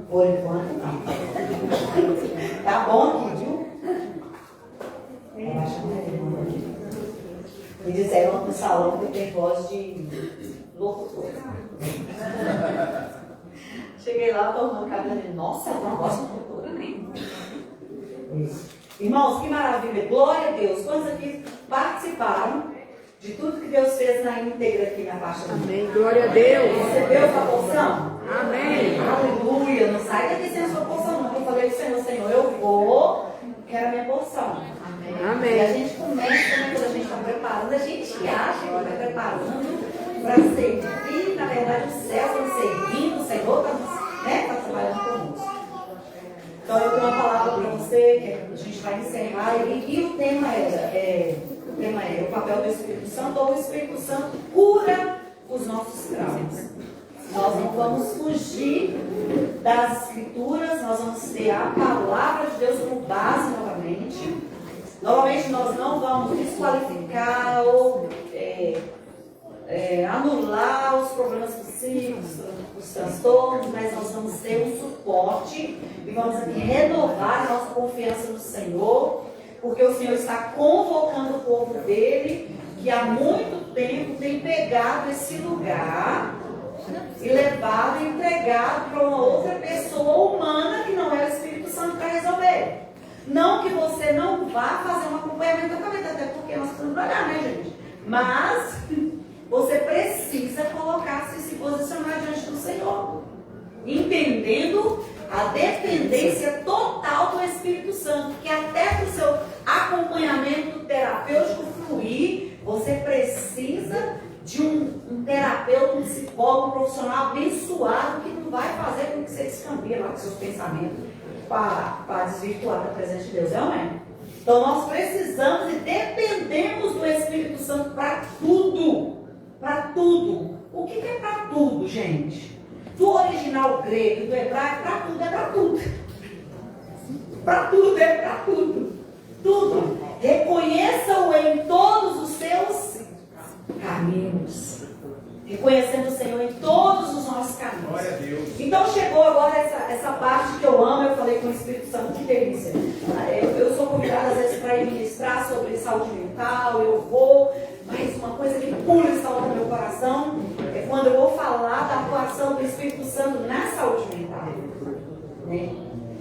Por enquanto, não. Tá bom aqui, viu? Me disseram no salão que tem voz de locutor. Cheguei lá, tomando cabelo e nossa, eu não gosto de locutora nem. Irmãos, que maravilha, glória a Deus. Quantos aqui participaram de tudo que Deus fez na íntegra aqui na Baixa? Amém, glória a Deus. Recebeu a porção? Amém. Aleluia, não sai daqui sem a sua porção não. Eu falei pro Senhor, eu vou, quero a minha porção. porção. Amém. E a gente começa, né, quando a gente está preparando, a gente acha que vai preparando para servir. Na verdade, o céu está servindo, o Senhor está trabalhando conosco. Então, eu tenho uma palavra para você, que a gente vai encerrar, e o tema é o papel do Espírito Santo, ou o Espírito Santo cura os nossos traumas. Nós não vamos fugir das Escrituras, nós vamos ter a palavra de Deus como base novamente. Novamente, nós não vamos desqualificar ou anular os problemas psíquicos, os transtornos, mas nós vamos ter um suporte e vamos aqui renovar a nossa confiança no Senhor, porque o Senhor está convocando o povo dele, que há muito tempo tem pegado esse lugar e levado e entregado para uma outra pessoa humana que não é o Espírito Santo para resolver. Não que você não vá fazer um acompanhamento da cabeça, até porque nós precisamos trabalhar, né, gente? Mas você precisa colocar-se e se posicionar diante do Senhor, entendendo a dependência total do Espírito Santo, que até para o seu acompanhamento terapêutico fluir, você precisa de um terapeuta, um psicólogo, um profissional abençoado, que não vai fazer com que você descambie lá com seus pensamentos para desvirtuar da presença de Deus, amém? Então nós precisamos e dependemos do Espírito Santo para tudo. Para tudo. O que é para tudo, gente? Do original grego e do hebraico, para tudo é para tudo. Para tudo é para tudo. Tudo. Reconheça-o em todos os seus caminhos. Reconhecendo o Senhor em todos os nossos caminhos. Glória a Deus. Então chegou agora essa parte que eu amo. Eu falei com o Espírito Santo, que delícia. Eu sou convidada às vezes para ir ministrar sobre saúde mental. Eu vou, mas uma coisa que pula e salta no meu coração é quando eu vou falar da atuação do Espírito Santo na saúde mental, né?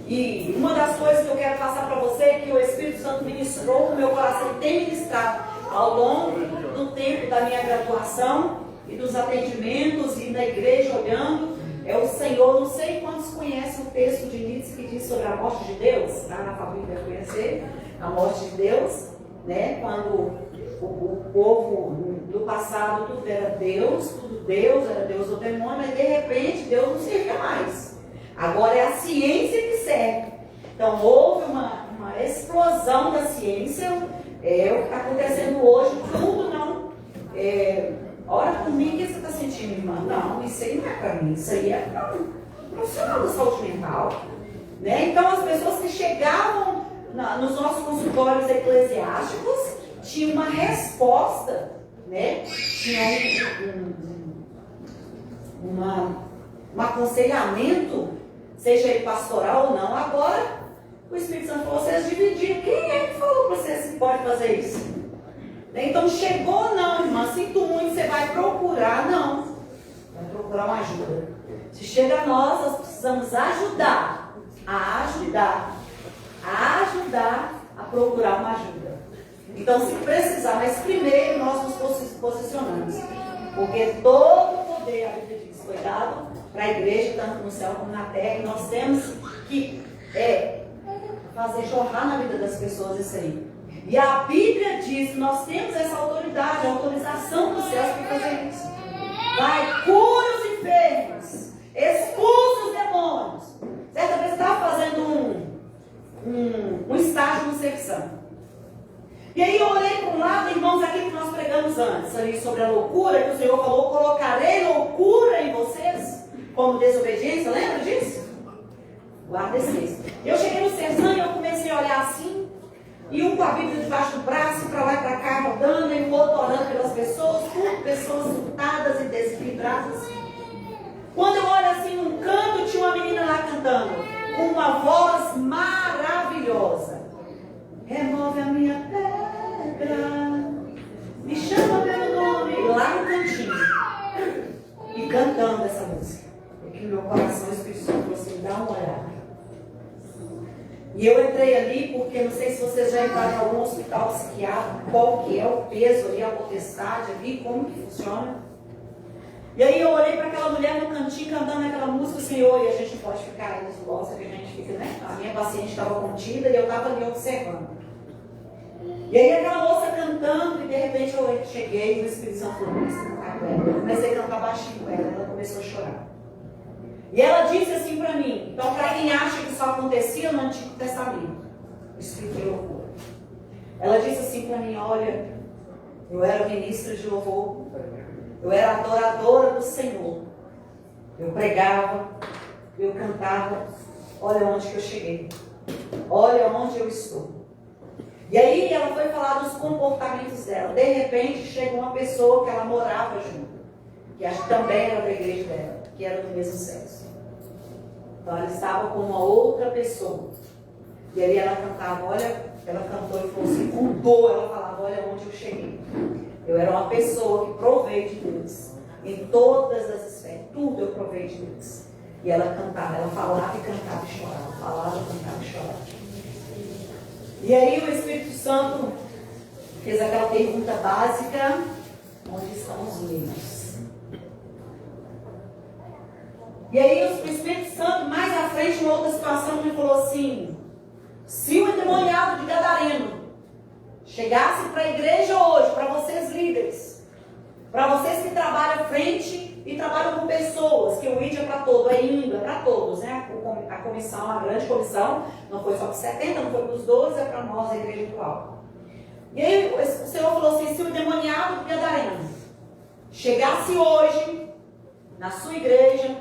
E uma das coisas que eu quero passar para você é que o Espírito Santo ministrou no meu coração e tem ministrado ao longo do tempo da minha graduação e dos atendimentos e na igreja olhando, é o Senhor. Não sei quantos conhecem o texto de Nietzsche que diz sobre a morte de Deus, tá? Na família deve conhecer a morte de Deus, né? Quando o povo do passado tudo era Deus, era Deus ou demônio, mas de repente Deus não servia mais. Agora é a ciência que serve. Então houve uma explosão da ciência. O que está acontecendo hoje, tudo não. Ora por mim, o que você está sentindo, irmã? Não, isso aí não é para mim, isso aí é para um profissional da saúde mental, né? Então as pessoas que chegavam nos nossos consultórios eclesiásticos tinham uma resposta, né? Tinha um aconselhamento, seja ele pastoral ou não. Agora o Espírito Santo falou, vocês dividiram. Quem é que falou para vocês que pode fazer isso? Então chegou, não, irmã, sinto muito, você vai procurar, não. Vai procurar uma ajuda. Se chega a nós precisamos ajudar a procurar uma ajuda. Então, se precisar, mas primeiro nós nos posicionamos. Porque todo o poder, a Bíblia diz, foi dado para a igreja, tanto no céu como na terra, e nós temos que fazer jorrar na vida das pessoas isso aí. E a Bíblia diz que nós temos essa autoridade, a autorização dos céus para fazer isso. Vai, cura os enfermos, expulsa os demônios. Certa vez eu estava fazendo um estágio no Secção. E aí eu olhei para um lado, irmãos, aquilo que nós pregamos antes, ali sobre a loucura, que o Senhor falou, colocarei loucura em vocês, como desobediência, lembra disso? Guarda esse texto. Eu cheguei no Secção e eu comecei a olhar assim, e um com a Bíblia debaixo do braço, para lá e para cá, rodando, e o outro orando pelas pessoas, tudo pessoas surtadas e desequilibradas. Quando eu olho assim num canto, tinha uma menina lá cantando, com uma voz maravilhosa. Remove a minha pedra, me chama pelo nome, lá no cantinho, e cantando essa música. Porque no meu coração o Espírito Santo falou assim, dá uma olhada. E eu entrei ali porque, não sei se vocês já entraram em algum hospital psiquiátrico, qual que é o peso ali, a potestade ali, como que funciona. E aí eu olhei para aquela mulher no cantinho cantando aquela música, Senhor, e a gente pode ficar aí nos gosta que a gente fica, né? A minha paciente estava contida e eu estava ali observando. E aí aquela moça cantando e de repente eu cheguei e o Espírito Santo falou, comecei a cantar com ela. Eu comecei a cantar baixinho com ela começou a chorar. E ela disse assim para mim, então para quem acha que isso acontecia no Antigo Testamento, o Espírito de louvor. Ela disse assim para mim, olha, eu era ministra de louvor, eu era adoradora do Senhor, eu pregava, eu cantava, olha onde que eu cheguei, olha onde eu estou. E aí ela foi falar dos comportamentos dela. De repente chegou uma pessoa que ela morava junto, que acho que também era da igreja dela, que era do mesmo sexo. Então ela estava com uma outra pessoa. E aí ela cantava, olha, ela cantou e falou assim, com dor, ela falava, olha onde eu cheguei. Eu era uma pessoa que provei de Deus. Em todas as esferas, tudo eu provei de Deus. E ela cantava, ela falava e cantava e chorava, falava, cantava e chorava. E aí o Espírito Santo fez aquela pergunta básica, onde estão os meninos? E aí o Espírito Santo, mais à frente, em outra situação, me falou assim, se o endemoniado de Gadareno chegasse para a igreja hoje, para vocês líderes, para vocês que trabalham à frente e trabalham com pessoas, que o ID é para todo, é INGA, para todos, né? A comissão, a grande comissão, não foi só para 70, não foi para os 12, é para nós, a igreja atual. E aí o Senhor falou assim, se o endemoniado de Gadareno chegasse hoje na sua igreja,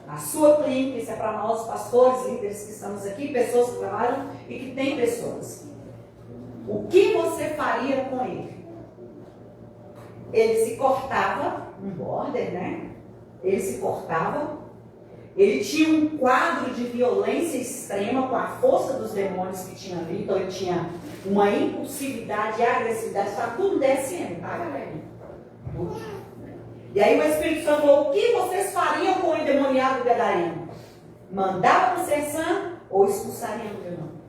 na sua clínica, isso é para nós, pastores, líderes que estamos aqui, pessoas que trabalham e que têm pessoas. O que você faria com ele? Ele se cortava, um border, né? Ele se cortava. Ele tinha um quadro de violência extrema com a força dos demônios que tinha ali. Então ele tinha uma impulsividade e agressividade. Está tudo DSM, tá, galera? Tudo. E aí o Espírito Santo falou, o que vocês fariam com o endemoniado gadareno? Mandava para o Sersan ou expulsariam do demônio?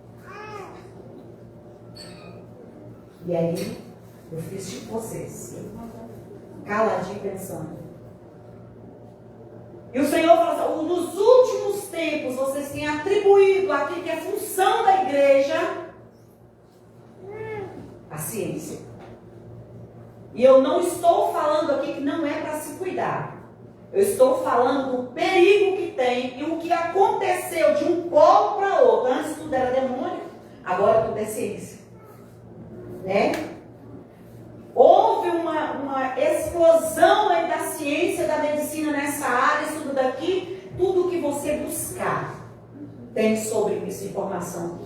E aí eu fiz tipo vocês, caladinho pensando. E o Senhor falou assim, nos últimos tempos vocês têm atribuído aquilo que é função da igreja, a ciência. E eu não estou falando aqui que não é para se cuidar. Eu estou falando do perigo que tem e o que aconteceu de um polo para outro. Antes tudo era demônio, agora tudo é ciência. Né? Houve uma explosão aí da ciência, da medicina nessa área, isso tudo daqui, tudo que você buscar tem sobre isso informação.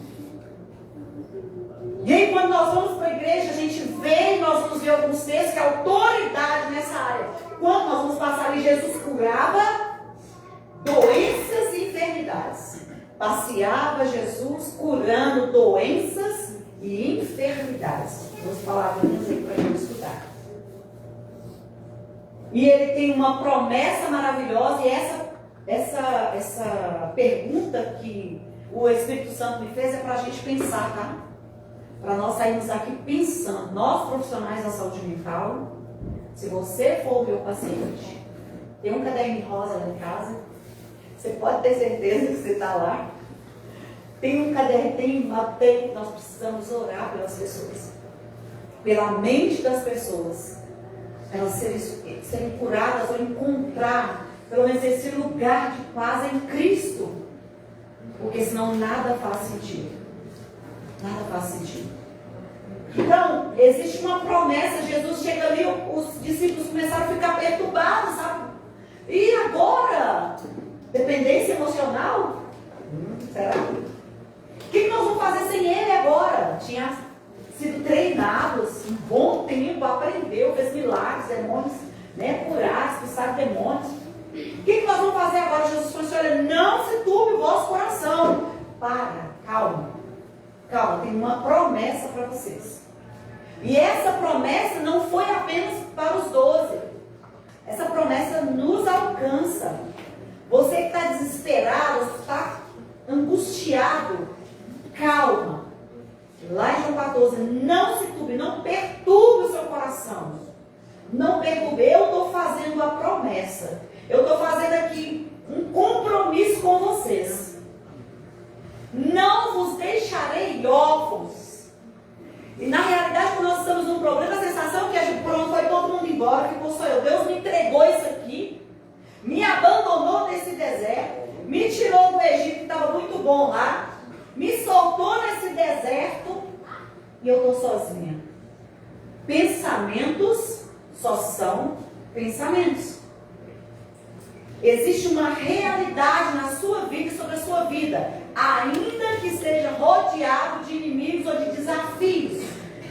E aí quando nós vamos para a igreja, a gente vê, nós vamos ver alguns textos que a autoridade nessa área. Quando nós vamos passar ali, Jesus curava doenças e enfermidades. Passeava Jesus curando doenças e enfermidades. Duas palavrinhas aí para a gente estudar. E ele tem uma promessa maravilhosa, e essa pergunta que o Espírito Santo me fez é para a gente pensar, tá? Para nós sairmos aqui pensando, nós profissionais da saúde mental, se você for o meu paciente, tem um caderninho rosa lá em casa, você pode ter certeza que você está lá. Tem um caderno, tem uma tempo, nós precisamos orar pelas pessoas, pela mente das pessoas, elas serem curadas ou encontrar, pelo menos esse lugar de paz em Cristo, porque senão nada faz sentido. Nada faz sentido. Então, existe uma promessa, Jesus chega ali, os discípulos começaram a ficar perturbados, sabe? E agora? Dependência emocional? Será? O que nós vamos fazer sem ele agora? Tinha sido treinados um bom tempo, aprendeu, fez milagres, demônios, né, curar, expulsar demônios. O que nós vamos fazer agora? Jesus falou assim, olha, não se turbe o vosso coração. Para, calma. Calma, tem uma promessa para vocês. E essa promessa não foi apenas para os 12. Essa promessa nos alcança. Você que está desesperado, está angustiado, calma. Lá em João 14, não se turbe, não perturbe o seu coração. Não perturbe. Eu estou fazendo a promessa. Eu estou fazendo aqui um compromisso com vocês. Não vos deixarei órfãos. E na realidade, quando nós estamos num problema, a sensação é que pronto, foi todo mundo embora, ficou só eu. Deus me entregou isso aqui, me abandonou nesse deserto, me tirou do Egito, que estava muito bom lá, me soltou nesse deserto e eu estou sozinha. Pensamentos só são pensamentos. Existe uma realidade na sua vida e sobre a sua vida, ainda que esteja rodeado de inimigos ou de desafios.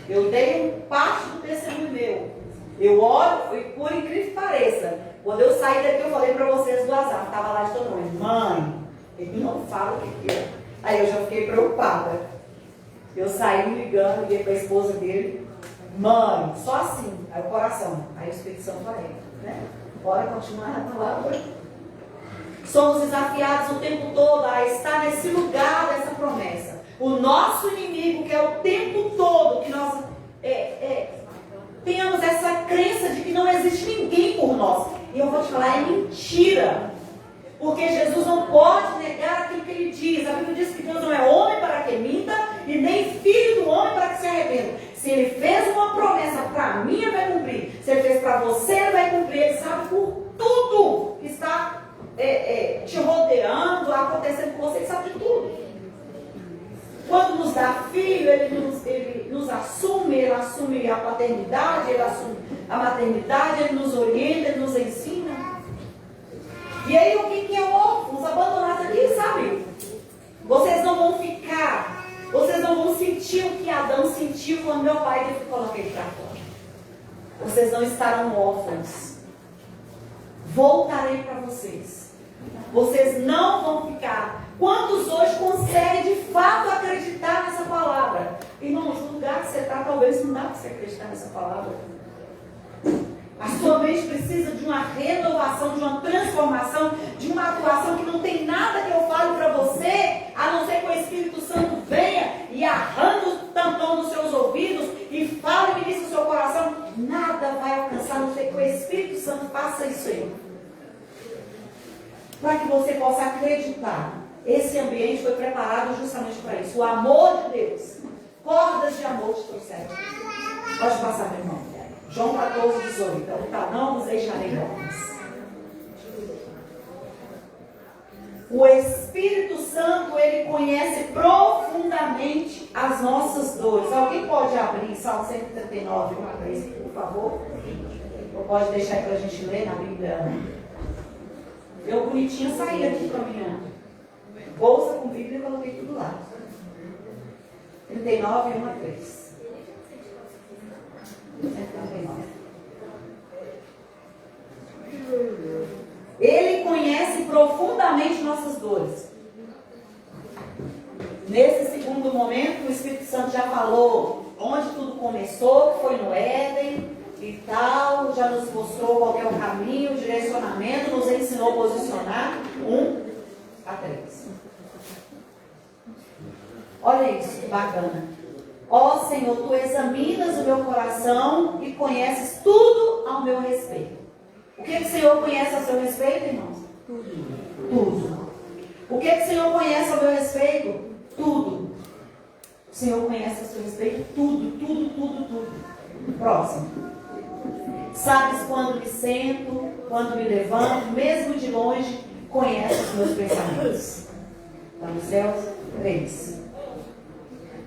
Eu dei parte do testemunho meu. Eu oro, e por incrível que pareça, quando eu saí daqui, eu falei para vocês do azar, estava lá de todo mundo, mãe, ele não fala o que é. Aí eu já fiquei preocupada. Eu saí me ligando, liguei para a esposa dele, mãe, só assim, aí o coração, aí o Espírito Santo falei, né? Bora continuar na palavra. Somos desafiados o tempo todo a estar nesse lugar dessa promessa. O nosso inimigo, que é o tempo todo que nós tenhamos essa crença de que não existe ninguém por nós. E eu vou te falar, é mentira. Porque Jesus não pode negar aquilo que ele diz. A Bíblia diz que Deus não é homem para que minta e nem filho do homem para que se arrependa. Se ele fez uma promessa para mim, ele vai cumprir. Se ele fez para você, ele vai cumprir. Ele sabe por tudo que está te rodeando, acontecendo com você, ele sabe de tudo. Quando nos dá filho, ele nos assume, ele assume a paternidade, ele assume a maternidade, ele nos orienta, ele nos ensina. E aí o que é órfãos, abandonados aqui, sabe? Vocês não vão ficar, vocês não vão sentir o que Adão sentiu quando meu pai teve que colocar ele para fora. Vocês não estarão órfãos. Voltarei para vocês. Vocês não vão ficar. Quantos hoje conseguem de fato acreditar nessa palavra? Irmãos, no lugar que você está, talvez não dá para você acreditar nessa palavra. A sua mente precisa de uma renovação, de uma transformação, de uma atuação que não tem nada que eu fale para você, a não ser que o Espírito Santo venha e arranque o tampão dos seus ouvidos e fale e ministre o seu coração. Nada vai alcançar, a não ser que o Espírito Santo faça isso aí. Para que você possa acreditar. Esse ambiente foi preparado justamente para isso. O amor de Deus. Cordas de amor te trouxeram. Pode passar, meu irmão. João 14, 18. Então, não vos deixarei órfãos. O Espírito Santo, ele conhece profundamente as nossas dores. Alguém pode abrir Salmo 139, 1 a 3, por favor? Ou pode deixar para a gente ler na Bíblia? Eu bonitinho saí aqui com a minha bolsa com Bíblia e coloquei tudo lá. 39, 1 a 3. 139. Ele conhece profundamente nossas dores. Nesse segundo momento, o Espírito Santo já falou onde tudo começou, que foi no Éden e tal, já nos mostrou qual é o caminho, o direcionamento, nos ensinou a posicionar 1 a 3. Olha isso, que bacana. Ó Senhor, Tu examinas o meu coração e conheces tudo ao meu respeito. O que o Senhor conhece ao seu respeito, irmãos? Tudo. O que o Senhor conhece ao meu respeito? Tudo. O Senhor conhece ao seu respeito tudo. Próximo. Sabes quando me sento, quando me levanto, mesmo de longe, conhece os meus pensamentos. Está nos céus? 3.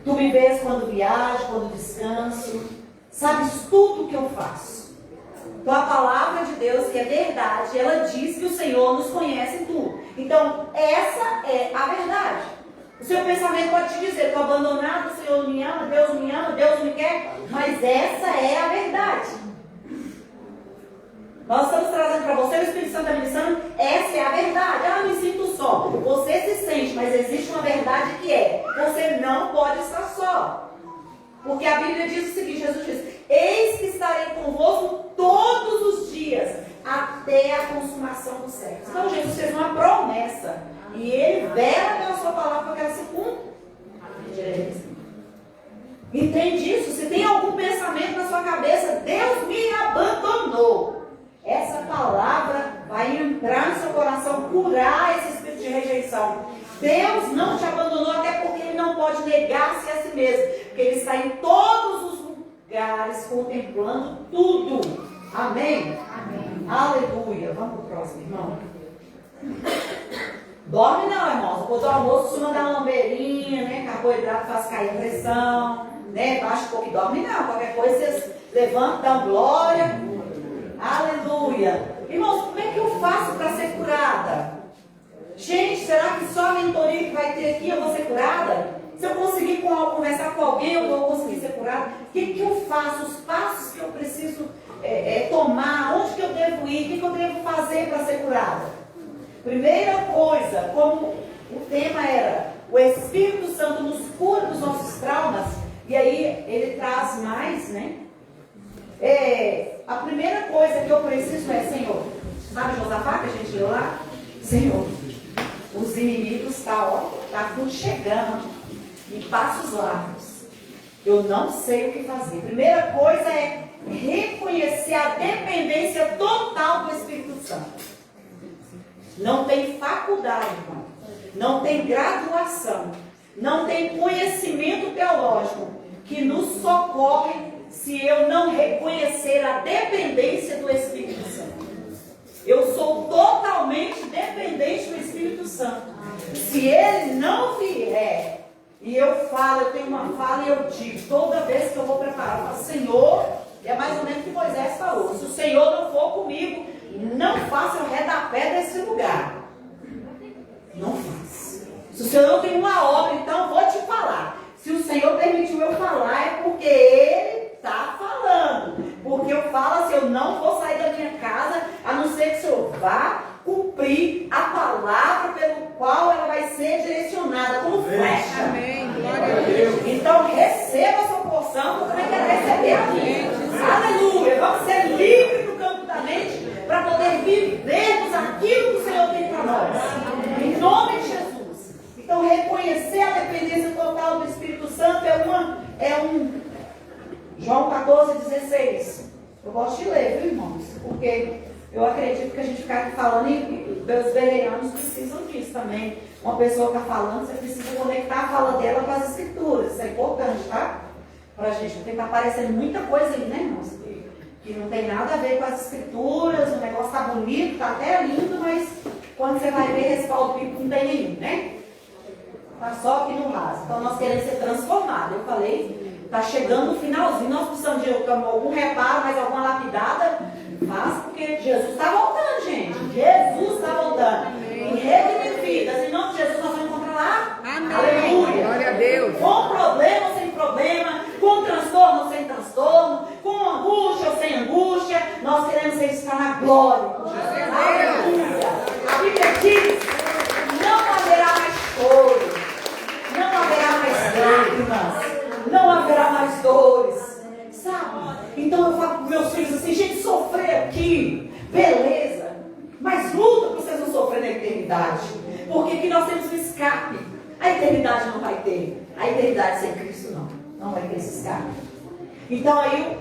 Tu me vês quando viajo, quando descanso. Sabes tudo o que eu faço. Então a palavra de Deus, que é verdade, ela diz que o Senhor nos conhece em tudo. Então essa é a verdade. O seu pensamento pode te dizer, estou abandonado, o Senhor me ama, Deus me quer. Mas essa é a verdade. Nós estamos trazendo para você, o Espírito Santo está ministrando, essa é a verdade. Ah, eu me sinto só. Você se sente, mas existe uma verdade que é, você não pode estar só. Porque a Bíblia diz o seguinte, Jesus diz, eis que estarei convosco todos os dias, até a consumação dos séculos. Então Jesus fez uma promessa, e Ele vela pela sua palavra para que ela se cumpra. Entende isso? Se tem algum pensamento na sua cabeça, Deus me abandonou. Essa palavra vai entrar no seu coração, curar esse espírito de rejeição. Deus não te abandonou, até porque Ele não pode negar-se a si mesmo. Porque Ele está em todos os lugares, contemplando tudo. Amém? Amém. Aleluia. Vamos para o próximo, irmão. Dorme não, irmãos. Depois do almoço, costuma dar uma lambeirinha, né? Carboidrato faz cair a pressão, né? Baixa um pouco e dorme não. Qualquer coisa, vocês levantam, dão glória. Aleluia. Irmãos, como é que eu faço para ser curada? Gente, será que só a mentoria que vai ter aqui eu vou ser curada? Se eu conseguir conversar com alguém, eu vou conseguir ser curada? O que eu faço? Os passos que eu preciso tomar? Onde que eu devo ir? O que eu devo fazer para ser curada? Primeira coisa, como o tema era o Espírito Santo nos cura dos nossos traumas, e aí ele traz mais, né? A primeira coisa que eu preciso é, Senhor, sabe Josafá que a gente leu lá? Senhor, os inimigos tá tudo chegando em passos largos. Eu não sei o que fazer. Primeira coisa é reconhecer a dependência total do Espírito Santo. Não tem faculdade, irmão. Não tem graduação. Não tem conhecimento teológico que nos socorre se eu não reconhecer a dependência do Espírito Santo. Eu sou totalmente dependente do Espírito Santo. Se Ele não vier, e eu tenho uma fala e eu digo, toda vez que eu vou preparar, eu falo, Senhor, é mais ou menos o que Moisés falou, se o Senhor não for comigo, não faça o redapé desse lugar. Não faça. Se o Senhor não tem uma obra, então vou te falar. Se o Senhor permitiu eu falar, é porque Ele está falando. Porque eu falo assim, eu não vou sair da minha casa, a não ser que o Senhor vá cumprir a palavra pelo qual ela vai ser direcionada, como flecha. Amém. Glória a Deus. Então receba a sua porção, porque também quero receber a minha. Aleluia. Vamos ser livres no campo da mente para poder vivermos aquilo que o Senhor tem para nós. Em nome de Jesus. Então reconhecer a dependência total do Espírito Santo é um João 14,16. Eu gosto de ler, viu, irmãos? Porque eu acredito que a gente ficar aqui falando e os bereanos precisam disso também. Uma pessoa está falando, você precisa conectar a fala dela com as escrituras. Isso é importante, tá? Pra gente, porque está aparecendo muita coisa aí, né, irmãos? Que não tem nada a ver com as escrituras, o negócio está bonito, está até lindo, mas quando você vai ver respaldo bíblico não tem nenhum, né? Está só aqui no raso. Então nós queremos ser transformados. Eu falei, está chegando no finalzinho, nós precisamos de algum reparo, mais alguma lapidada. Mas porque Jesus está voltando, gente. Jesus está voltando. Em redimir vidas. Em nome de Jesus nós vamos encontrar lá. Amém. Aleluia. Glória a Deus. Com problema ou sem problema. Com transtorno ou sem transtorno. Com angústia ou sem angústia. Nós queremos estar na glória. Aleluia. A Bíblia diz: não haverá mais choro. Não haverá mais lágrimas. Não haverá mais dores. Sabe? Então eu falo para meus filhos assim, gente, sofrer aqui, beleza, mas luta para vocês não sofrer na eternidade, porque aqui nós temos um escape. A eternidade não vai ter, a eternidade sem Cristo não vai ter esse escape. Então aí,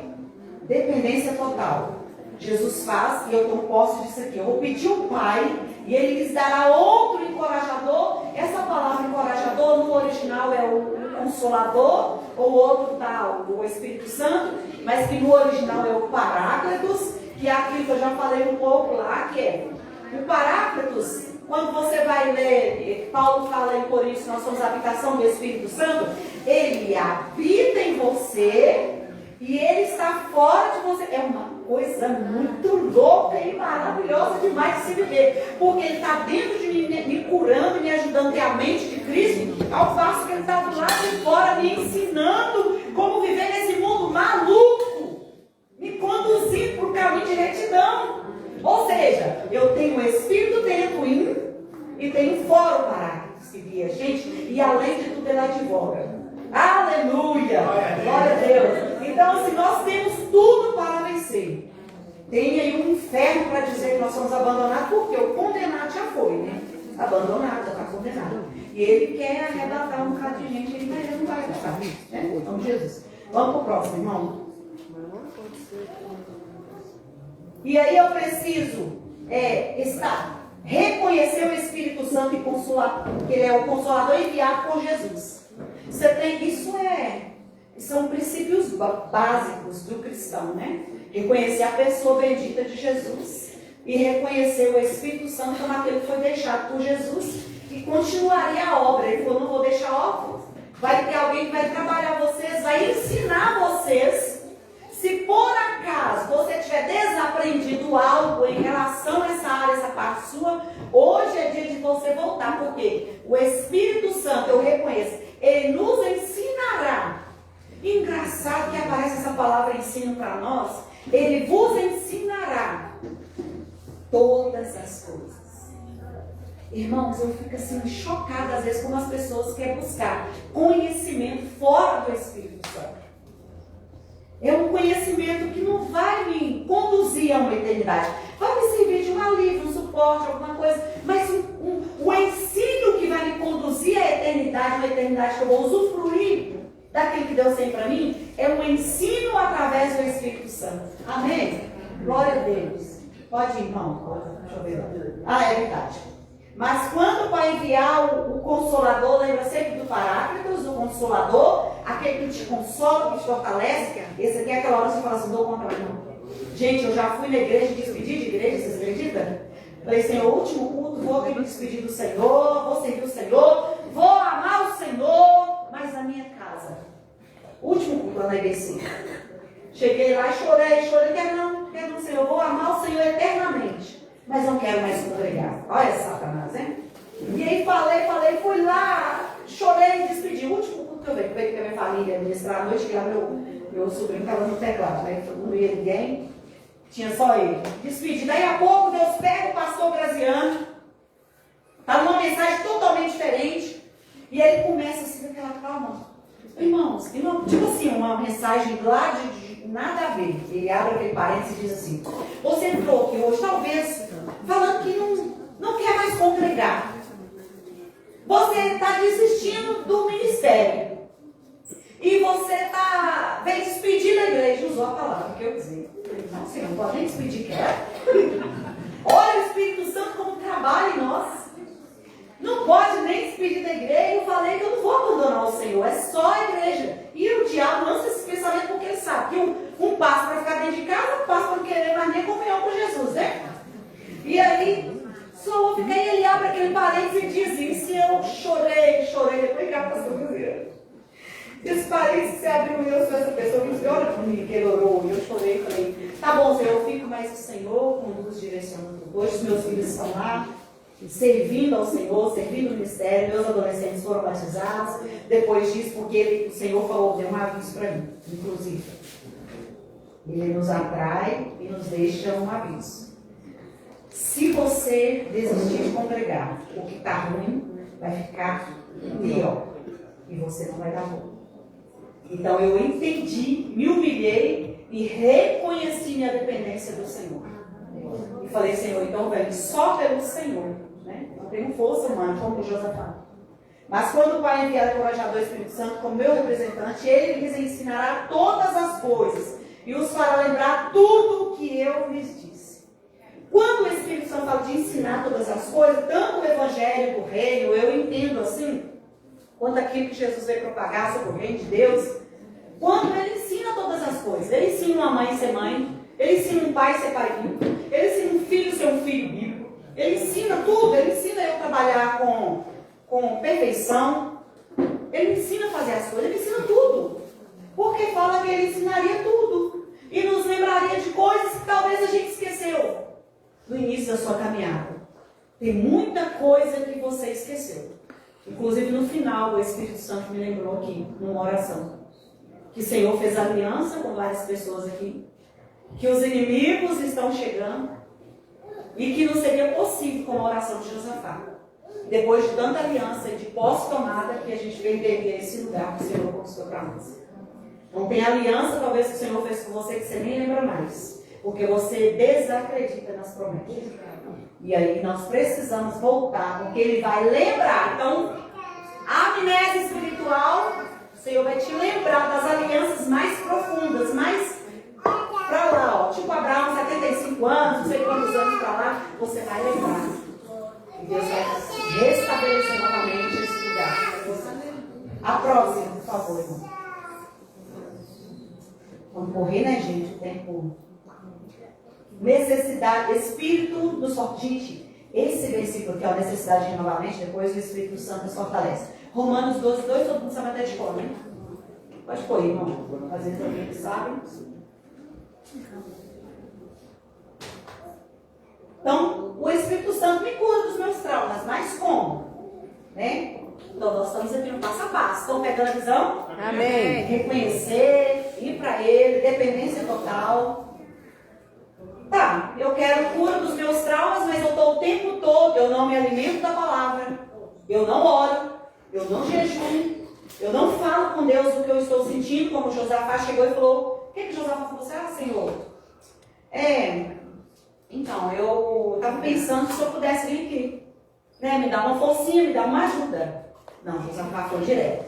dependência total. Jesus faz, e eu tomo posse disso aqui, eu vou pedir ao Pai, e Ele lhes dará outro encorajador. Essa palavra encorajador no original é o Consolador, ou outro tal, o Espírito Santo, mas que no original é o Paráclitos, que é aquilo que eu já falei um pouco lá, que é o Paráclitos. Quando você vai ler, Paulo fala em Coríntios, nós somos a habitação do Espírito Santo, ele habita em você e ele está fora de você. É uma coisa muito louca e maravilhosa demais de se viver, porque ele está dentro de mim, me curando, me ajudando a ter a mente de Cristo, ao passo que ele está do lado de fora me ensinando como viver nesse mundo maluco, me conduzindo para o caminho de retidão. Ou seja, eu tenho o Espírito dentro em mim e tenho fora o Paráclitos que guia a gente, e além de tudo ele advoga. Aleluia! Glória a Deus! Então, assim, nós temos tudo para vencer. Tem aí um inferno para dizer que nós somos abandonados, porque o condenado já foi, né? Abandonado, já está condenado. E ele quer arrebatar um bocado de gente, ele não vai arrebatar, né? Então, Jesus. Vamos para o próximo, irmão. E aí eu preciso estar reconhecer o Espírito Santo e que ele é o Consolador enviado por Jesus. São princípios básicos do cristão, né? Reconhecer a pessoa bendita de Jesus e reconhecer o Espírito Santo como aquele que foi deixado por Jesus e continuaria a obra. Ele falou, não vou deixar órfãos. Vai ter alguém que vai trabalhar vocês, vai ensinar vocês. Se por acaso você tiver desaprendido algo em relação a essa área, essa parte sua, hoje é dia de você voltar, porque o Espírito Santo, eu reconheço, ele nos ensinará. Engraçado que aparece essa palavra ensino para nós. Ele vos ensinará todas as coisas. Irmãos, eu fico assim chocada às vezes como as pessoas querem buscar conhecimento fora do Espírito Santo. É um conhecimento que não vai me conduzir a uma eternidade. Vai me servir de um alívio, um suporte, alguma coisa. Mas o ensino que vai me conduzir à eternidade, uma eternidade que eu vou usufruir daquilo que Deus tem para mim, é um ensino através do Espírito Santo. Amém? Glória a Deus. Pode ir, irmão. Deixa eu ver. Ah, é verdade. Mas quando vai enviar o Consolador, lembra sempre do Paráclitos, do Consolador, aquele que te consola, que te fortalece. Esse aqui é aquela hora que você fala assim, dou contra mim. Gente, eu já fui na igreja, despedir de igreja, vocês acreditam? Falei, Senhor, último culto, vou me despedir do Senhor, vou servir o Senhor, vou amar o Senhor, mas na minha casa. Último culto lá na IBC. Cheguei lá e chorei, quero não, Senhor, vou amar o Senhor eternamente. Mas não quero mais congregar. Olha Satanás, hein? E aí falei, fui lá, chorei e despedi. O último culto que eu veio com a minha família ministrar à noite, que lá meu sobrinho estava no teclado, né? Não ia ninguém, tinha só ele. Despedi. Daí a pouco Deus pega o pastor Graziano, está numa mensagem totalmente diferente, e ele começa assim, com aquela calma. Irmãos, tipo assim, uma mensagem lá de nada a ver. Ele abre aquele parênteses e diz assim, você entrou aqui hoje, talvez, falando que não quer mais congregar. Você está desistindo do ministério. E você vem despedir da igreja. Usou a palavra que eu dizia. Não, Senhor, não pode nem despedir, quer? Olha o Espírito Santo como trabalha em nós. Não pode nem despedir da igreja. Eu falei que eu não vou abandonar o Senhor. É só a igreja. E o diabo lança esse pensamento porque ele sabe que um passo para ficar dentro de casa, um passo para não querer mais nem comunhão com Jesus, né? E aí, só vou ficar e ele abre aquele parênteses e diz isso. E eu chorei. Depois cá para a esse parênteses se abriu e eu sou essa pessoa que disse, olha para mim, que ele orou. E eu chorei e falei, tá bom, Senhor, eu fico, mas o Senhor conduz direcionando. Hoje os meus filhos estão lá, servindo ao Senhor, servindo o ministério. Meus adolescentes foram batizados depois disso, porque o Senhor falou, deu um aviso para mim, inclusive. Ele nos atrai e nos deixa um aviso. Se você desistir de congregar, o que está ruim vai ficar pior e você não vai dar bom. Então eu entendi, me humilhei e reconheci minha dependência do Senhor. E falei, Senhor, então vem só pelo Senhor, né? Não tenho força humana, como o Josafá. Mas quando o Pai enviar o encorajador Espírito Santo como meu representante, ele lhes ensinará todas as coisas e os fará lembrar tudo o que eu lhes disse. Quando o Espírito Santo fala de ensinar todas as coisas, tanto o Evangelho do Reino, eu entendo assim, quanto aquilo que Jesus veio propagar sobre o Reino de Deus, quando ele ensina todas as coisas. Ele ensina uma mãe a ser mãe, ele ensina um pai a ser pai bíblico, ele ensina um filho a ser um filho bíblico, ele ensina tudo, ele ensina eu a trabalhar com perfeição, ele ensina a fazer as coisas, ele ensina tudo. Porque fala que ele ensinaria tudo e nos lembraria de coisas que talvez a gente esqueceu no início da sua caminhada. Tem muita coisa que você esqueceu. Inclusive no final o Espírito Santo me lembrou aqui, numa oração, que o Senhor fez aliança com várias pessoas aqui, que os inimigos estão chegando e que não seria possível com a oração de Josafá. Depois de tanta aliança e de posse tomada, que a gente veio entender esse lugar que o Senhor conquistou para nós. Então tem aliança talvez que o Senhor fez com você que você nem lembra mais, porque você desacredita nas promessas. E aí nós precisamos voltar, porque Ele vai lembrar. Então, a amnésia espiritual, o Senhor vai te lembrar das alianças mais profundas, mais para lá, ó. Tipo Abraão, 75 anos, não sei quantos anos para lá, você vai lembrar. Vamos correr, né, gente? O tempo. Necessidade, Espírito nos fortalece. Gente, esse versículo aqui, ó, necessidade de renovar-mente, depois o Espírito Santo nos fortalece. Romanos 12, 2, todo mundo sabe até de cor, né? Pode pôr, irmão. Às vezes alguém sabe. Então, o Espírito Santo me cura dos meus traumas, mas como? Né? Então, nós estamos aqui no passo a passo. Estão pegando a visão? Amém. Reconhecer, ir para Ele, dependência total. Tá, eu quero cura dos meus traumas, mas eu estou o tempo todo, eu não me alimento da palavra, eu não oro, eu não jejuo, eu não falo com Deus o que eu estou sentindo, como Josafá chegou e falou. O que Josafá falou? Senhor, então, eu estava pensando se eu pudesse vir aqui, né, me dar uma forcinha, me dar uma ajuda. Não, Josafá foi direto.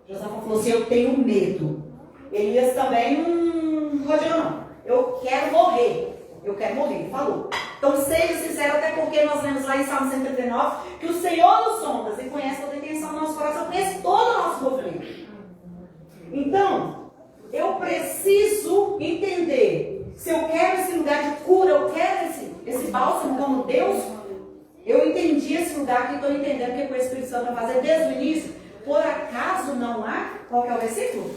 Josafá falou assim, eu tenho medo. Elias também, Rodeiro não, eu quero morrer, ele falou. Então seja sincero, até porque nós lemos lá em Salmo 139, que o Senhor nos sonda e conhece toda a intenção do nosso coração, conhece todo o nosso movimento. Então, eu preciso entender. Se eu quero esse lugar de cura, eu quero esse bálsamo como Deus, eu entendi esse lugar que estou entendendo que o Espírito Santo vai fazer desde o início. Por acaso não há? Qual que é o versículo?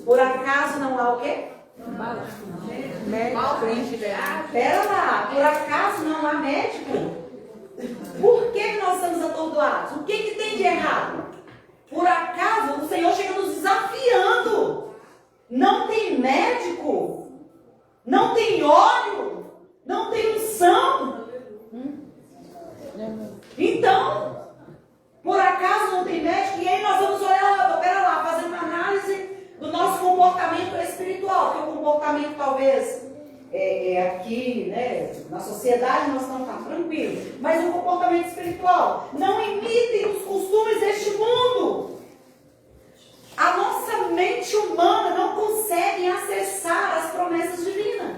Por acaso não há o quê? Médico. Pera lá, por acaso não há médico? Por que nós estamos atordoados? O que tem de errado? Por acaso o Senhor chega nos desafiando. Não tem médico, não tem óleo, não tem unção. Então, por acaso não tem médico? E aí nós vamos olhar, pera lá, fazer uma análise do nosso comportamento espiritual, que o comportamento talvez aqui, né, na sociedade nós estamos tranquilos, mas o comportamento espiritual, não imitem os costumes deste mundo. A nossa mente humana não consegue acessar as promessas divinas.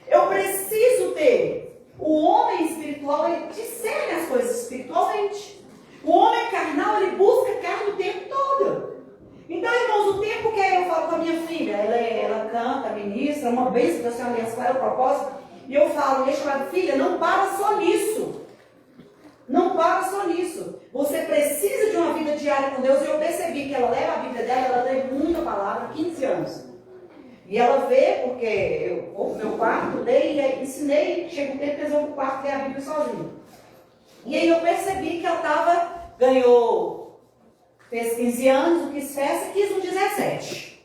Eu preciso ter. O homem espiritual, ele discerne as coisas espiritualmente. O homem carnal, ele busca carne o tempo todo. Então, irmãos, o tempo que eu falo com a minha filha, ela canta, ministra, uma bênção da Senhora Aliança, qual é o propósito? E eu falo, deixa ela, filha, não para só nisso. Não para só nisso. Você precisa de uma vida diária com Deus. E eu percebi que ela leva a Bíblia dela, ela tem muita palavra, 15 anos. E ela vê, porque eu vou pro meu quarto, leio e ensinei, chega um tempo que eles vão pro quarto ler a Bíblia sozinho. E aí eu percebi que ela fez 15 anos, quis festa, quis um 17.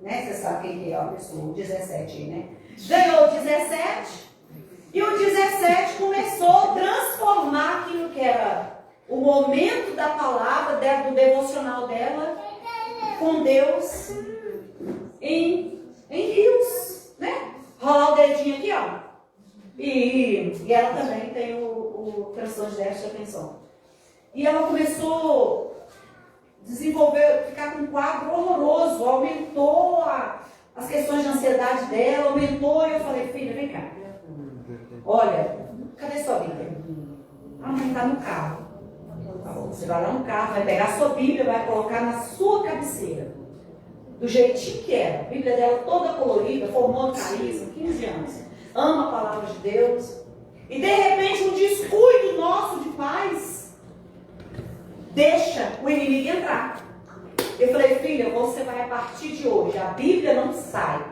Né? Você sabe quem é a pessoa, o 17, né? Ganhou o 17. E o 17 começou a transformar aquilo que era o momento da palavra, do devocional dela com Deus em rios, né? Rolar o dedinho aqui, ó. E ela também tem o transtorno de déficit de atenção. E ela começou a desenvolver, ficar com um quadro horroroso, aumentou as questões de ansiedade dela, aumentou, e eu falei, filha, vem cá. Olha, cadê sua Bíblia? A mãe está no carro. Tá bom, você vai lá no carro, vai pegar a sua Bíblia, vai colocar na sua cabeceira. Do jeitinho que era. A Bíblia dela toda colorida, formou carisma, 15 anos. Ama a palavra de Deus. E de repente um descuido nosso de paz deixa o inimigo entrar. Eu falei, filha, você vai a partir de hoje, a Bíblia não sai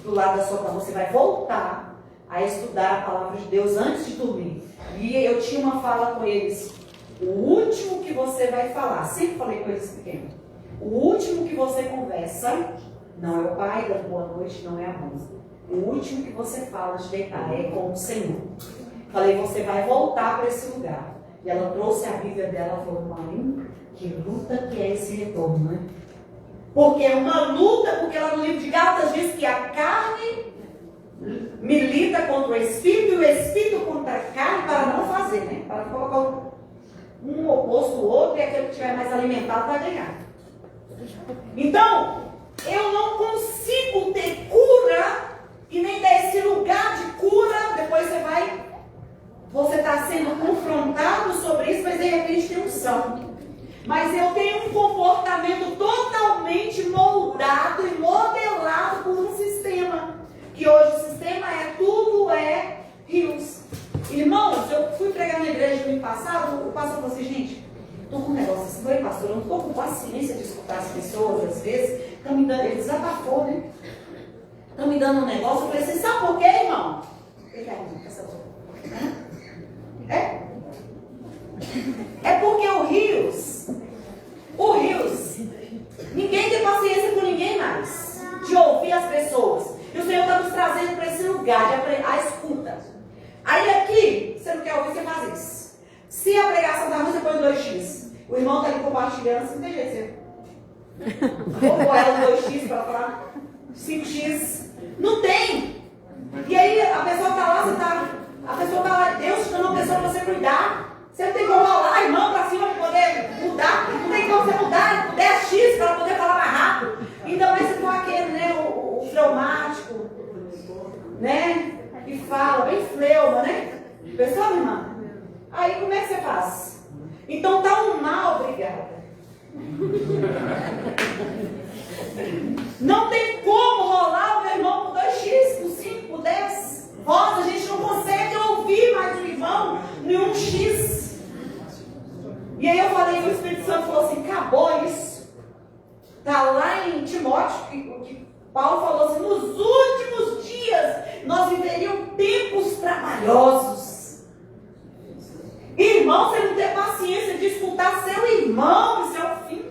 do lado da sua cama, você vai voltar a estudar a palavra de Deus antes de dormir. E eu tinha uma fala com eles. O último que você vai falar, sempre falei com eles pequenos, o último que você conversa, não é o pai da boa noite, não é a mãe. O último que você fala de deitar é com o Senhor. Falei, você vai voltar para esse lugar. E ela trouxe a Bíblia dela e falou, mãe, que luta que é esse retorno, né? Porque é uma luta, porque lá no livro de Gálatas diz que a carne milita contra o Espírito e o Espírito contra a carne para não fazer, né? Para colocar um oposto do outro e aquele que estiver mais alimentado vai ganhar. Então, eu não consigo ter cura e nem dar esse lugar de cura. Depois você está sendo confrontado sobre isso, mas de repente tem unção. Mas eu tenho um comportamento totalmente moldado escutar as pessoas, às vezes, estão me dando, ele desabafou, né? Estão me dando um negócio, eu falei assim, sabe por quê, irmão? Ele é porque o Rios, ninguém tem paciência com ninguém mais, de ouvir as pessoas. E o Senhor está nos trazendo para esse lugar de aprender a escuta. Aí aqui, você não quer ouvir, você faz isso. Se a pregação está ruim, você põe 2x. O irmão está ali compartilhando, assim, não tem jeito. Vou pôr ela no 2x para falar 5x. Não tem. E aí a pessoa está lá, a pessoa está lá, Deus te dando uma pessoa para você cuidar. Você não tem como rolar a irmã para cima para poder mudar. Não tem como você mudar 10x para ela poder falar mais rápido. Ainda mais se for aquele, né, o fleumático, né? Que fala, bem fleuma, né? Pessoal, irmã? Aí como é que você faz? Então tá um mal, obrigada. Não tem como rolar o meu irmão por 2x, por 5, por 10. Rosa, a gente não consegue ouvir mais o irmão em 1x. E aí eu falei, o Espírito Santo falou assim, acabou isso. Está lá em Timóteo, que Paulo falou assim, nos últimos dias nós viveríamos tempos trabalhosos. Irmão, você não tem paciência de escutar seu irmão, isso é o fim.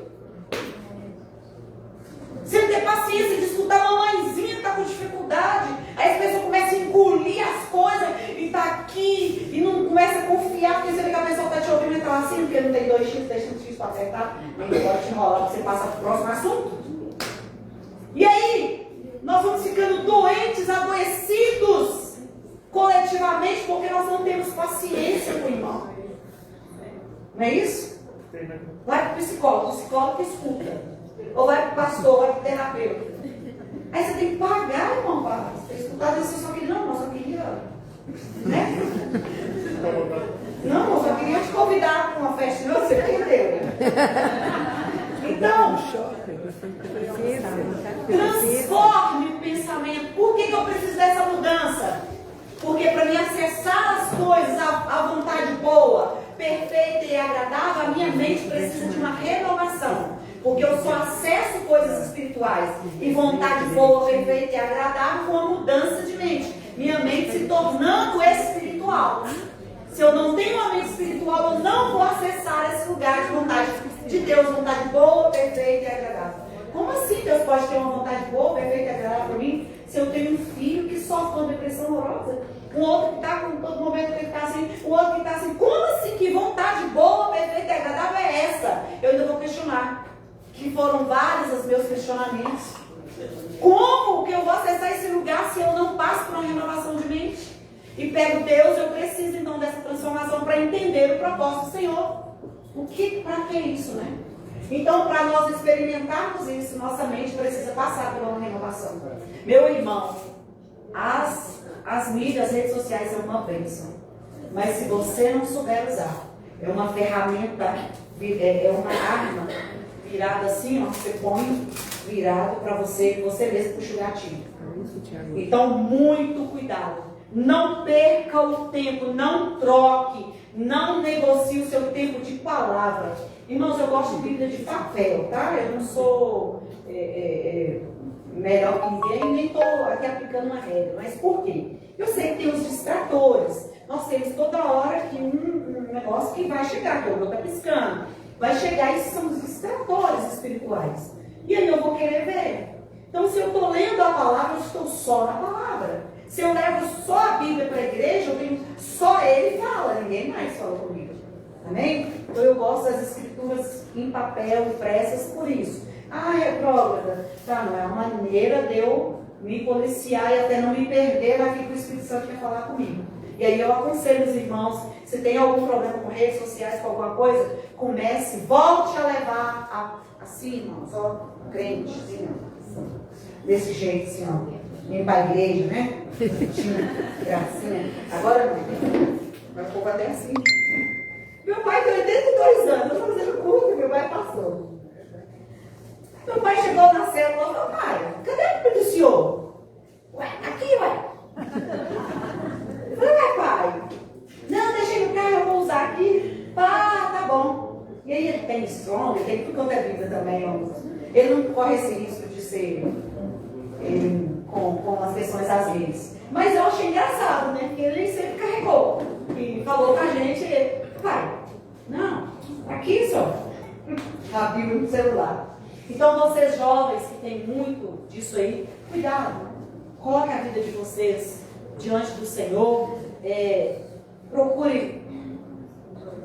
Você não tem paciência de escutar a mamãezinha que está com dificuldade. Aí as pessoas começam a engolir as coisas e está aqui e não começa a confiar, porque você vê que a pessoa está te ouvindo e está assim, porque não tem 2x, 3x para acertar. Nem pode te enrolar, porque você passa para o próximo assunto. E aí, nós vamos ficando doentes, adoecidos, coletivamente, porque nós não temos paciência com o irmão. Não é isso? Vai para o psicólogo que escuta. Ou vai para o pastor, vai para o terapeuta. Aí você tem que pagar, irmão, para você escutar. Você só queria, não, só queria, né? Não, eu só queria te convidar para uma festa, não, você entendeu? Então, transforme o pensamento. Por que eu preciso dessa mudança? Porque para mim acessar as coisas, a vontade boa, perfeita e agradável, a minha mente precisa de uma renovação. Porque eu só acesso coisas espirituais e vontade boa, perfeita e agradável com a mudança de mente. Minha mente se tornando espiritual. Se eu não tenho uma mente espiritual, eu não vou acessar esse lugar de vontade de Deus, vontade boa, perfeita e agradável. Como assim Deus pode ter uma vontade boa, perfeita e agradável para mim, se eu tenho um filho que sofre uma depressão horrorosa? Um outro que está com todo momento que está assim, o outro que está assim. Como assim? Que vontade boa, perfeita e agradável é essa? Eu ainda vou questionar. Que foram vários os meus questionamentos. Como que eu vou acessar esse lugar se eu não passo por uma renovação de mente? E pego Deus, eu preciso então dessa transformação para entender o propósito do Senhor. Para que isso, né? Então, para nós experimentarmos isso, nossa mente precisa passar por uma renovação. Meu irmão, as mídias, as redes sociais são uma bênção. Mas se você não souber usar, é uma ferramenta, é uma arma virada assim, ó, você põe virado para você mesmo puxa o gatilho. Então, muito cuidado. Não perca o tempo, não troque, não negocie o seu tempo de palavra. Irmãos, eu gosto de Bíblia de papel, tá? Eu não sou melhor que ninguém, nem estou aqui aplicando uma regra. Mas por quê? Eu sei que tem os distratores. Nós temos toda hora aqui um negócio que vai chegar, que eu vou estar piscando. Vai chegar, esses são os distratores espirituais. E aí eu vou querer ver. Então, se eu estou lendo a palavra, eu estou só na palavra. Se eu levo só a Bíblia para a igreja, eu tenho só ele fala, ninguém mais fala comigo. Amém? Então eu gosto das escrituras em papel, impressas por isso. Ah, retrógrada. Tá, não é uma maneira de eu me policiar e até não me perder naquilo que o Espírito Santo quer falar comigo. E aí eu aconselho os irmãos, se tem algum problema com redes sociais, com alguma coisa, comece, volte a levar assim, irmãos, ó, crente, assim, ó, desse jeito, assim, ó. Vem para a igreja, né? Gracinha. Agora não. Vai um pouco até assim. Meu pai tem 82 anos. Eu estou fazendo culto, meu pai passou. Meu pai chegou na cela e falou: meu pai, cadê a Bíblia do senhor? Ué, aqui, ué. Eu falei: ué, pai. Não, deixei no carro, eu vou usar aqui. Ah, tá bom. E E aí ele tem strong, ele tem tudo quanto é vida também, irmãos. Ele não corre esse risco de ser com as questões às vezes. Mas eu achei engraçado, né? Porque ele sempre carregou. E falou pra gente, pai, não, aqui só. A Bíblia no celular. Então vocês jovens que tem muito disso aí, cuidado. Coloque a vida de vocês diante do Senhor. Procure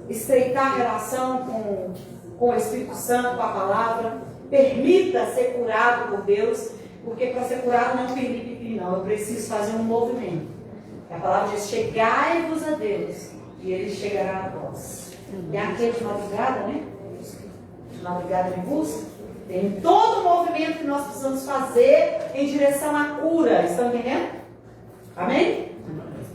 estreitar a relação com o Espírito Santo, com a palavra. Permita ser curado por Deus. Porque para ser curado não é um pipi, não. Eu preciso fazer um movimento. A palavra diz, chegai-vos a Deus e Ele chegará a vós. Tem aquele de madrugada, né? De madrugada me busca. Tem todo o movimento que nós precisamos fazer em direção à cura. Estão entendendo? Amém?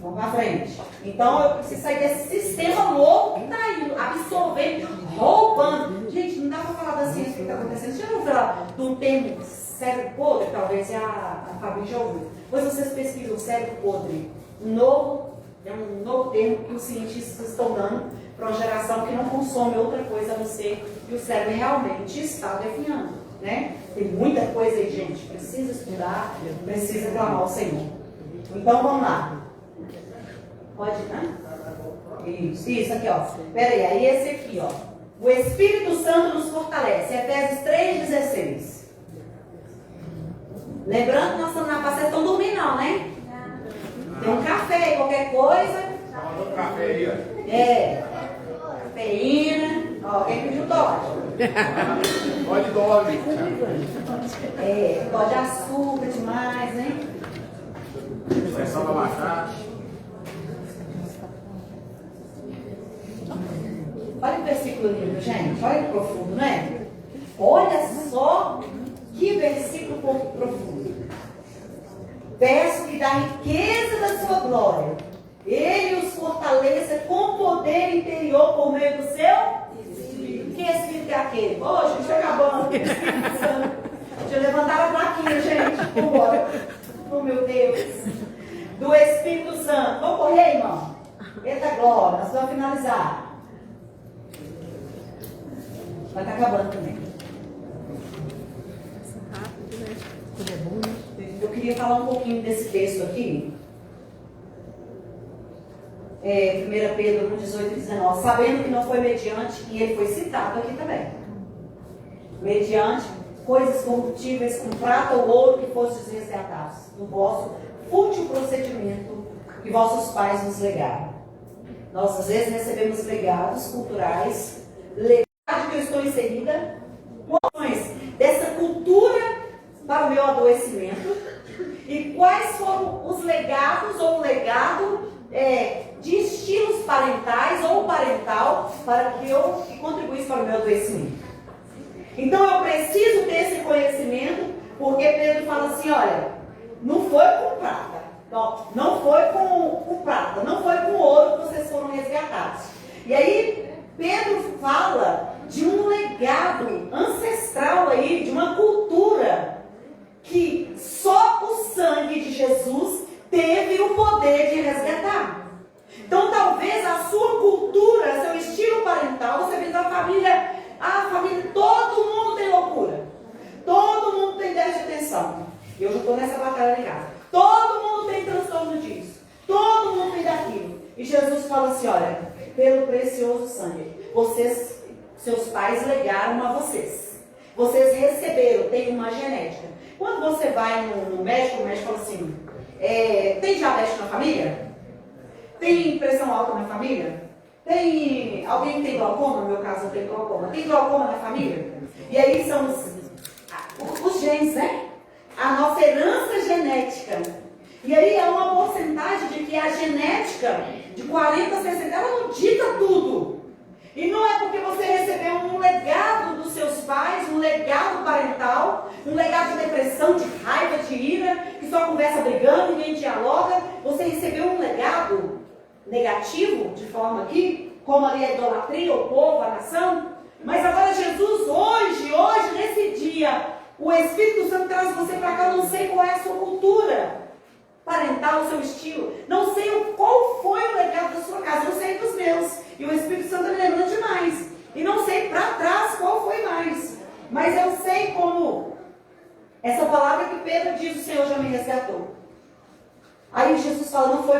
Vamos para frente. Então eu preciso sair desse sistema louco que está aí, absorvendo, roubando. Gente, não dá para falar da ciência que está acontecendo. Deixa eu falar de um termo cérebro podre, talvez a Fabi já ouviu. Depois vocês pesquisam cérebro podre. É um novo termo que os cientistas estão dando para uma geração que não consome outra coisa a não ser que o cérebro realmente está definhando, né? Tem muita coisa aí, gente. Precisa estudar, precisa clamar ao Senhor. Então vamos lá. Pode, né? Isso aqui, ó. Pera aí esse aqui, ó. O Espírito Santo nos fortalece. Efésios 3,16. Lembrando que nós estamos na paz, vocês estão dormindo não, né? Tem um café aí, qualquer coisa. Toma um café aí, ó. Cafeína. Ó, quem pediu Dodge? Pode dormir. Dodge de açúcar demais, né? Pressão vai baixar. Olha o versículo lindo, gente. Olha que profundo, não é? Olha só que versículo profundo. Peço que da riqueza da sua glória, Ele os fortaleça com poder interior por meio do seu Espírito. Que Espírito é aquele? Hoje, deixa eu acabando. Deixa eu levantar a plaquinha, gente. Vambora. Oh, meu Deus. Do Espírito Santo. Vamos correr, irmão? Eita glória, nós vamos finalizar. Vai estar acabando também. Eu queria falar um pouquinho desse texto aqui. 1 Pedro 1, 18 e 19. Sabendo que não foi mediante, e ele foi citado aqui também. Mediante coisas corruptíveis, com prata ou ouro, que fostes resgatados do vosso fútil procedimento que vossos pais nos legaram. Nós às vezes recebemos legados culturais, legado que eu estou inserida, quais dessa cultura para o meu adoecimento, e quais foram os legados ou o legado de estilos parentais ou parental para que eu contribuísse para o meu adoecimento. Então eu preciso ter esse conhecimento, porque Pedro fala assim, olha, não foi com prata, não foi com prata, não foi com ouro que vocês foram resgatados. E aí Pedro fala de um legado ancestral aí, de uma cultura que só o sangue de Jesus teve o poder de resgatar. Então talvez a sua cultura, seu estilo parental, você vê da família, todo mundo tem loucura, todo mundo tem déficit de atenção. Eu já estou nessa batalha em casa. Todo mundo tem transtorno disso, todo mundo tem daquilo. E Jesus fala assim, olha, pelo precioso sangue, seus pais legaram a vocês. Vocês receberam, tem uma genética. Quando você vai no médico, o médico fala assim, tem diabetes na família? Tem pressão alta na família? Tem alguém que tem glaucoma? No meu caso, eu tenho glaucoma. Tem glaucoma na família? E aí são os genes, né? A nossa herança genética. E aí há uma porcentagem de que a genética de 40 a 60, ela não dita tudo. E não é porque você recebeu um legado dos seus pais, um legado parental, um legado de depressão, de raiva, de ira, que só conversa brigando, ninguém dialoga. Você recebeu um legado negativo, de forma que, como ali a idolatria, o povo, a nação. Mas agora Jesus, hoje, nesse dia, o Espírito Santo traz você para cá. Eu não sei qual é a sua cultura parental, o seu estilo. Não sei qual foi o legado da sua casa, eu sei dos meus. E o Espírito Santo me lembrando demais. E não sei para trás qual foi mais. Mas eu sei como essa palavra que Pedro diz, o Senhor já me resgatou. Aí Jesus fala, não foi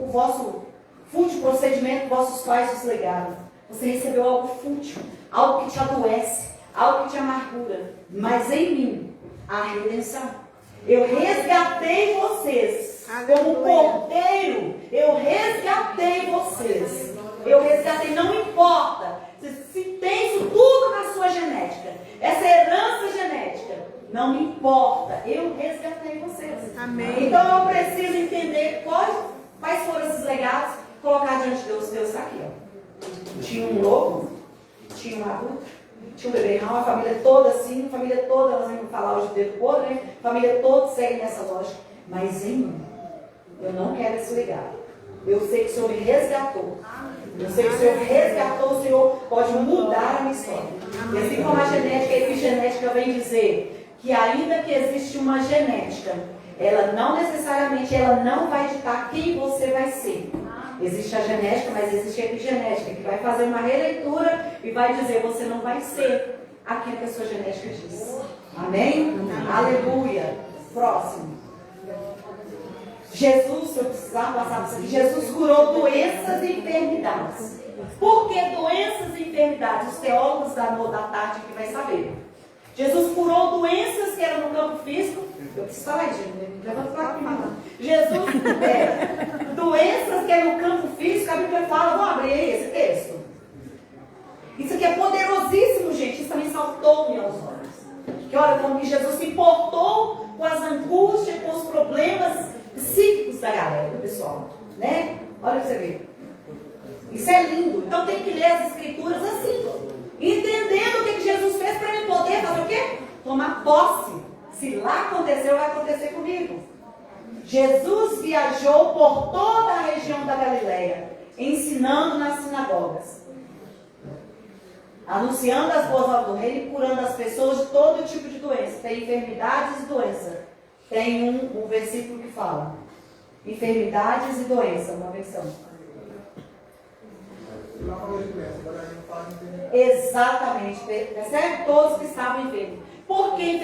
o vosso fútil procedimento que vossos pais vos legaram. Você recebeu algo fútil, algo que te adoece, algo que te amargura. Mas em mim, há redenção. Eu resgatei vocês. Como cordeiro, eu resgatei vocês. Eu resgatei, não importa se tem isso tudo na sua genética, essa herança genética, não me importa, eu resgatei vocês. Amém. Então eu preciso entender quais foram esses legados, colocar diante de Deus. Deus está aqui, ó. Tinha um lobo, tinha um adulto, tinha um beberrão, a família toda assim, a família toda, nós vamos falar hoje de dedo podre, né? A família toda segue nessa lógica, mas em mim, eu não quero esse legado. Eu sei que o Senhor me resgatou. Eu sei que o Senhor resgatou, o Senhor pode mudar a minha história. E assim como a genética, a epigenética vem dizer que ainda que existe uma genética, ela não necessariamente, ela não vai ditar quem você vai ser. Existe a genética, mas existe a epigenética, que vai fazer uma releitura e vai dizer, você não vai ser aquilo que a sua genética diz. Amém? Aleluia. Próximo. Jesus, se eu precisar passar por isso aqui, Jesus curou doenças e enfermidades. Por que doenças e enfermidades? Os teólogos da tarde que vai saber. Jesus curou doenças que eram no campo físico. Eu preciso falar isso, levanta para cá. Jesus, doenças que eram no campo físico, a Bíblia fala, vamos abrir aí esse texto. Isso aqui é poderosíssimo, gente. Isso também saltou-me aos olhos. Que olha como que Jesus se importou com as angústias, com os problemas psíquicos da galera, do pessoal, né? Olha pra você ver. Isso é lindo. Então tem que ler as escrituras assim, entendendo o que Jesus fez para ele poder fazer o quê? Tomar posse. Se lá aconteceu, vai acontecer comigo. Jesus viajou por toda a região da Galileia, ensinando nas sinagogas, anunciando as boas novas do reino e curando as pessoas de todo tipo de doença. Tem enfermidades e doença. Tem um versículo que fala enfermidades e doença, uma versão. Exatamente, percebe? Todos que estavam enfermos. Por que